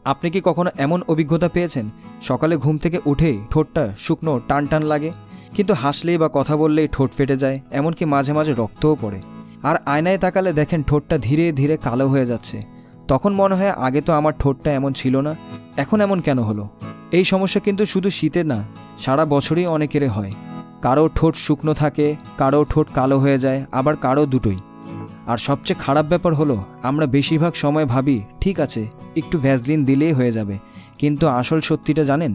আপনি কি কখনো এমন অভিজ্ঞতা পেয়েছেন সকালে ঘুম থেকে উঠেই ঠোঁটটা শুকনো টান টান লাগে, কিন্তু হাসলেই বা কথা বললেই ঠোঁট ফেটে যায়, এমনকি মাঝে মাঝে রক্তও পড়ে। আর আয়নায় তাকালে দেখেন ঠোঁটটা ধীরে ধীরে কালো হয়ে যাচ্ছে। তখন মনে হয় আগে তো আমার ঠোঁটটা এমন ছিল না, এখন এমন কেন হলো? এই সমস্যা কিন্তু শুধু শীতে না, সারা বছরই অনেকেরই হয়। কারো ঠোঁট শুকনো থাকে, কারো ঠোঁট কালো হয়ে যায়, আবার কারো দুটোই। আর সবচেয়ে খারাপ ব্যাপার হলো আমরা বেশিরভাগ সময় ভাবি ঠিক আছে একটু ভ্যাসলিন দিলেই হয়ে যাবে, কিন্তু আসল সত্যিটা জানেন?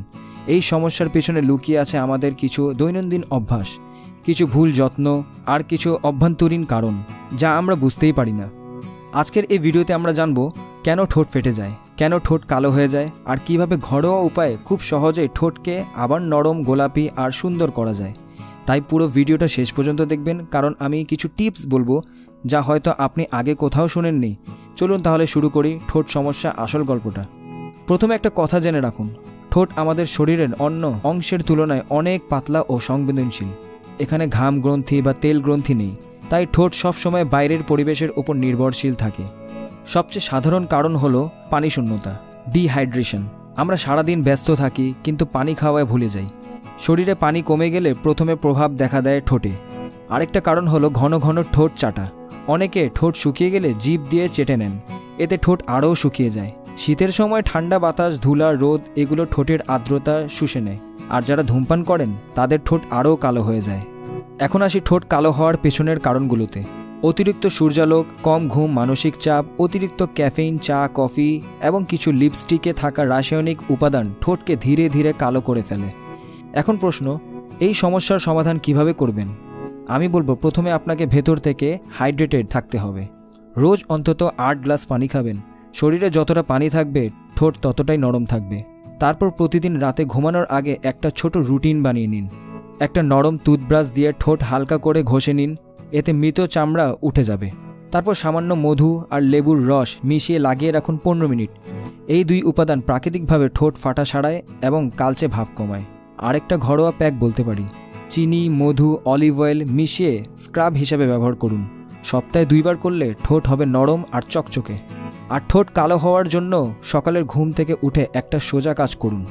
এই সমস্যার পেছনে লুকিয়ে আছে আমাদের কিছু দৈনন্দিন অভ্যাস, কিছু ভুল যত্ন আর কিছু অভ্যন্তরীণ কারণ যা আমরা বুঝতেই পারি না। আজকের এই ভিডিওতে আমরা জানব কেন ঠোঁট ফেটে যায়, কেন ঠোঁট কালো হয়ে যায়, আর কিভাবে ঘরোয়া উপায়ে খুব সহজেই ঠোঁটকে আবার নরম, গোলাপি আর সুন্দর করা যায়। তাই পুরো ভিডিওটা শেষ পর্যন্ত দেখবেন, কারণ আমি কিছু টিপস বলবো যা হয়তো আপনি আগে কোথাও শোনেননি। চলুন তাহলে শুরু করি ঠোঁট সমস্যা আসল গল্পটা। প্রথমে একটা কথা জেনে রাখুন, ঠোঁট আমাদের শরীরের অন্য অংশের তুলনায় অনেক পাতলা ও সংবেদনশীল। এখানে ঘাম গ্রন্থি বা তেল গ্রন্থি নেই, তাই ঠোঁট সবসময় বাইরের পরিবেশের উপর নির্ভরশীল থাকে। সবচেয়ে সাধারণ কারণ হলো পানি শূন্যতা, ডিহাইড্রেশন। আমরা সারাদিন ব্যস্ত থাকি কিন্তু পানি খাওয়ায় ভুলে যাই। শরীরে পানি কমে গেলে প্রথমে প্রভাব দেখা দেয় ঠোঁটে। আরেকটা কারণ হলো ঘন ঘন ঠোঁট চাটা। অনেকে ঠোঁট শুকিয়ে গেলে জিভ দিয়ে চেটে নেন, এতে ঠোঁট আরও শুকিয়ে যায়। শীতের সময় ঠান্ডা বাতাস, ধুলা, রোদ এগুলো ঠোঁটের আর্দ্রতা শুষে নেয়। আর যারা ধূমপান করেন তাদের ঠোঁট আরও কালো হয়ে যায়। এখন আসি ঠোঁট কালো হওয়ার পেছনের কারণগুলোতে। অতিরিক্ত সূর্যালোক, কম ঘুম, মানসিক চাপ, অতিরিক্ত ক্যাফেইন, চা, কফি এবং কিছু লিপস্টিকে থাকা রাসায়নিক উপাদান ঠোঁটকে ধীরে ধীরে কালো করে ফেলে। এখন প্রশ্ন, এই সমস্যার সমাধান কিভাবে করবেন? আমি বলবো প্রথমে আপনাকে ভেতর থেকে হাইড্রেটেড থাকতে হবে। রোজ অন্তত 8 গ্লাস পানি খাবেন। শরীরে যতটা পানি থাকবে ঠোঁট ততটাই নরম থাকবে। তারপর প্রতিদিন রাতে ঘুমানোর আগে একটা ছোট রুটিন বানিয়ে নিন। একটা নরম টুথব্রাশ দিয়ে ঠোঁট হালকা করে ঘষে নিন, এতে মৃত চামড়া উঠে যাবে। তারপর সামান্য মধু আর লেবুর রস মিশিয়ে লাগিয়ে রাখুন 15 মিনিট। এই 2 উপাদান প্রাকৃতিকভাবে ঠোঁট ফাটা সারায় এবং কালচে ভাব কমায়। আরেকটা ঘরোয়া প্যাক বলতে পারি, চিনি, মধু, অলিভ অয়েল মিশিয়ে স্ক্রাব হিসেবে ব্যবহার করুন। সপ্তাহে 2 বার করলে ঠোঁট হবে নরম আর চকচকে। আর ঠোঁট কালো হওয়ার জন্য সকালের ঘুম থেকে উঠে একটা সোজা কাজ করুন,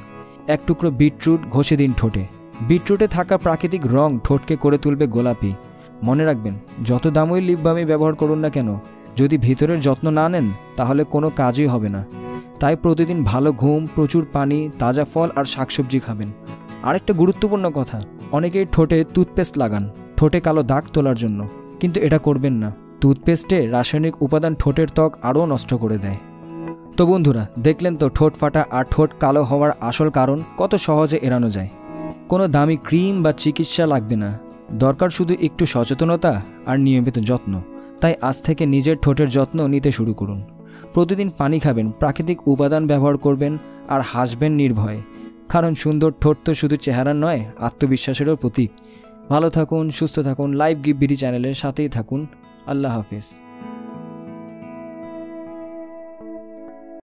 1 টুকরো বিটরুট ঘষে দিন ঠোঁটে। বিটরুটে থাকা প্রাকৃতিক রং ঠোঁটকে করে তুলবে গোলাপি। মনে রাখবেন, যত দামি লিপ বামই ব্যবহার করুন না কেন, যদি ভিতরের যত্ন না নেন তাহলে কোনো কাজই হবে না। তাই প্রতিদিন ভালো ঘুম, প্রচুর পানি, তাজা ফল আর শাকসবজি খাবেন। আরেকটা গুরুত্বপূর্ণ কথা, অনেকেই ঠোঁটে টুথপেস্ট লাগান ঠোঁটে কালো দাগ তোলার জন্য, কিন্তু এটা করবেন না। টুথপেস্টে রাসায়নিক উপাদান ঠোঁটের ত্বক আরও নষ্ট করে দেয়। তো বন্ধুরা, দেখলেন তো ঠোঁট ফাটা আর ঠোঁট কালো হওয়ার আসল কারণ কত সহজে এড়ানো যায়। কোনো দামি ক্রিম বা চিকিৎসা লাগবে না, দরকার শুধু একটু সচেতনতা আর নিয়মিত যত্ন। তাই আজ থেকে নিজের ঠোঁটের যত্ন নিতে শুরু করুন। প্রতিদিন পানি খাবেন, প্রাকৃতিক উপাদান ব্যবহার করবেন আর হাসবেন নির্ভয়ে। কারণ সুন্দর ঠোঁট তো শুধু চেহারা নয়, আত্মবিশ্বাসেরও প্রতীক। ভালো থাকুন, সুস্থ থাকুন, লাইভ গিভ বিডি চ্যানেলের সাথেই থাকুন। আল্লাহ হাফেজ।